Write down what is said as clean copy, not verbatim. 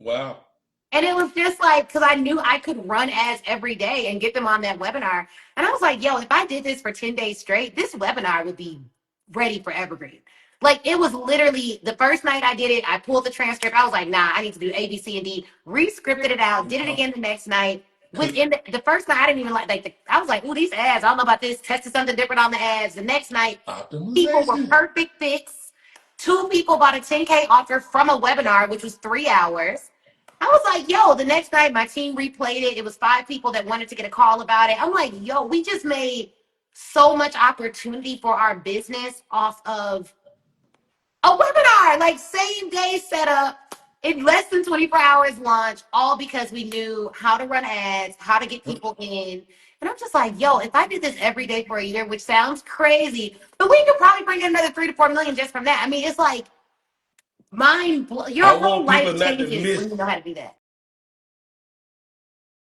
Wow. And it was just like, because I knew I could run ads every day and get them on that webinar. And I was like, yo, if I did this for 10 days straight, this webinar would be ready for Evergreen. Like, it was literally the first night I did it, I pulled the transcript. I was like, nah, I need to do A, B, C, and D, re-scripted it out, did it again the next night. Within the first night, I didn't even I was like, oh, these ads, I don't know about this, tested something different on the ads. The next night, people were Optimization. perfect fits. Two people bought a 10K offer from a webinar, which was 3 hours. I was like, yo, the next night my team replayed it. It was 5 people that wanted to get a call about it. I'm like, yo, we just made so much opportunity for our business off of a webinar, like same day setup in less than 24 hours launch, all because we knew how to run ads, how to get people in. And I'm just like, yo, if I did this every day for a year, which sounds crazy, but we could probably bring in another 3 to 4 million just from that. I mean, it's like your I whole want people life not to changes when miss. you know how to do that.